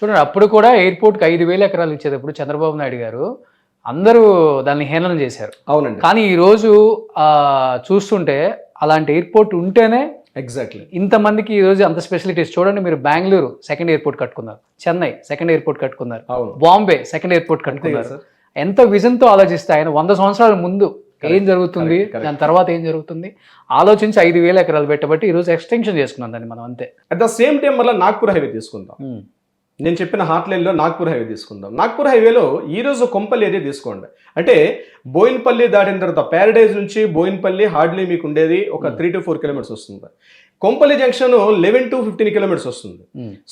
చూడండి అప్పుడు కూడా ఎయిర్పోర్ట్కి 5,000 ఎకరాలు ఇచ్చేటప్పుడు చంద్రబాబు నాయుడు గారు అందరూ దాన్ని హేళన చేశారు. అవునండి. కానీ ఈరోజు చూస్తుంటే అలాంటి ఎయిర్పోర్ట్ ఉంటేనే ఎగ్జాక్ట్లీ ఇంతమందికి ఈరోజు అంత స్పెసిలిటీస్. చూడండి, మీరు బెంగళూరు సెకండ్ ఎయిర్పోర్ట్ కట్టుకున్నారు, చెన్నై సెకండ్ ఎయిర్పోర్ట్ కట్టుకున్నారు, అవును. బాంబే సెకండ్ ఎయిర్పోర్ట్ కట్టుకున్నారు. సార్. ఎంత విజన్తో ఆలోచిస్తే ఆయన 100 సంవత్సరాల ముందు ఏం జరుగుతుంది, correct. దాని తర్వాత ఏం జరుగుతుంది ఆలోచించి 5,000 ఎకరాలు పెట్టబట్టి ఈరోజు ఎక్స్టెన్షన్ చేసుకున్నాం దాన్ని మనం, అంతే. అట్ ద సేమ్ టైం మళ్ళీ నాగ్పూర్ హైవే తీసుకుందాం. నేను చెప్పిన హాట్ లైన్లో నాగ్పూర్ హైవే తీసుకుందాం. నాగ్పూర్ హైవేలో ఈరోజు కొంపల్లి ఏరియా తీసుకోండి. అంటే బోయిన్పల్లి దాటిన తర్వాత ప్యారడైజ్ నుంచి బోయిన్పల్లి హార్డ్లీ మీకు ఉండేది ఒక 3 to 4 కిలోమీటర్స్ వస్తుంది. కొంపల్లి జంక్షన్ 11 to 15 కిలోమీటర్స్ వస్తుంది.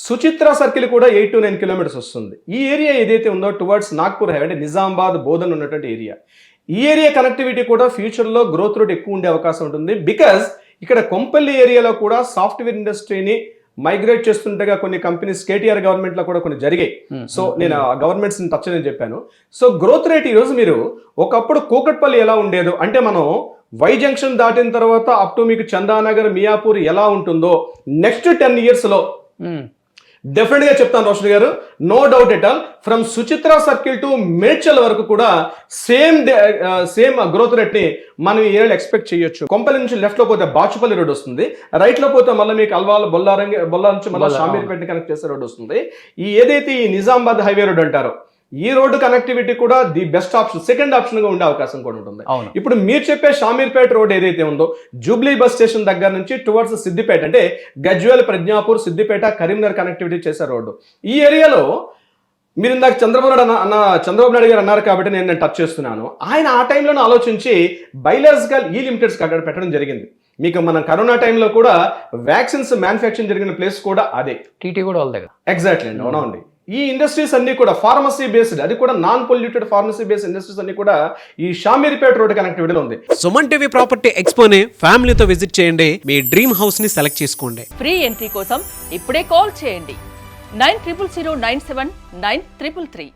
సుచిత్ర సర్కిల్ కూడా 8 to 9 కిలోమీటర్స్ వస్తుంది. ఈ ఏరియా ఏదైతే ఉందో టువర్డ్స్ నాగ్పూర్ హైవే అంటే నిజామాబాద్ బోధన్ ఉన్నటువంటి ఏరియా. ఈ ఏరియా కనెక్టివిటీ కూడా ఫ్యూచర్లో గ్రోత్ రేట్ ఎక్కువ ఉండే అవకాశం ఉంటుంది. బికాజ్ ఇక్కడ కొంపల్లి ఏరియాలో కూడా సాఫ్ట్వేర్ ఇండస్ట్రీని మైగ్రేట్ చేస్తుండగా కొన్ని కంపెనీస్ కేటీఆర్ గవర్నమెంట్లో కూడా కొన్ని జరిగాయి. సో నేను ఆ గవర్నమెంట్స్ని టచ్ అని చెప్పాను. సో గ్రోత్ రేట్ ఈరోజు మీరు ఒకప్పుడు కూకట్పల్లి ఎలా ఉండేదో అంటే మనం వై జంక్షన్ దాటిన తర్వాత అప్ టు మీకు చందానగర్ మియాపూర్ ఎలా ఉంటుందో నెక్స్ట్ 10 yearsలో డెఫినెట్ గా చెప్తాను Roshan garu, no doubt at all. From Suchitra circle to Medchal వరకు కూడా సేమ్ గ్రోత్ రేట్ ని మనం ఈ ఏరియాలో ఎక్స్పెక్ట్ చేయొచ్చు. కొంపల్లి నుంచి లెఫ్ట్ లో పోతే బాచుపల్లి రోడ్ వస్తుంది, రైట్ లో పోతే మళ్ళీ మీకు అల్వాల్ బొల్లా నుంచి మళ్ళీ షామీర్పేట కనెక్ట్ చేసే రోడ్ వస్తుంది. ఈ ఏదైతే ఈ నిజామాబాద్ హైవే రోడ్ అంటారో ఈ రోడ్డు కనెక్టివిటీ కూడా the best option, second option గా ఉండే అవకాశం కూడా ఉంటుంది. ఇప్పుడు మీరు చెప్పే షామీర్పేట రోడ్ ఏదైతే ఉందో జూబ్లీ బస్ స్టేషన్ దగ్గర నుంచి టువర్డ్స్ సిద్దిపేట అంటే గజ్వేల్, ప్రజ్ఞాపూర్, సిద్దిపేట, కరీంనగర్ కనెక్టివిటీ చేసే రోడ్డు. ఈ ఏరియాలో మీరు ఇందాక చంద్రబాబు నాయుడు గారు అన్నారు కాబట్టి నేను టచ్ చేస్తున్నాను. ఆయన ఆ టైంలోనే ఆలోచించి బైలాజికల్ ఈ లిమిటెడ్స్ అక్కడ పెట్టడం జరిగింది. మీకు మనం కరోనా టైంలో కూడా వ్యాక్సిన్స్ మ్యానుఫ్యాక్చరింగ్ జరిగిన ప్లేస్ కూడా అదే, టీటీ కూడా వాళ్ళ దగ్గర. ఎగ్జాక్ట్లీ అండి, అవునండి. ఈ ఇండస్ట్రీస్ అన్ని కూడా ఫార్మసీ బేస్డ్, అది కూడా non polluted pharmacy based industries అన్ని కూడా ఈ షామీర్పేట రోడ్ కనెక్టివిటీలో ఉంది. సుమన్ టీవీ ప్రాపర్టీ ఎక్స్పోని ఫ్యామిలీతో విజిట్ చేయండి, మీ డ్రీమ్ హౌస్ ని సెలెక్ట్ చేసుకోండి. ఫ్రీ ఎంట్రీ కోసం ఇప్పుడే కాల్ చేయండి 9000979333.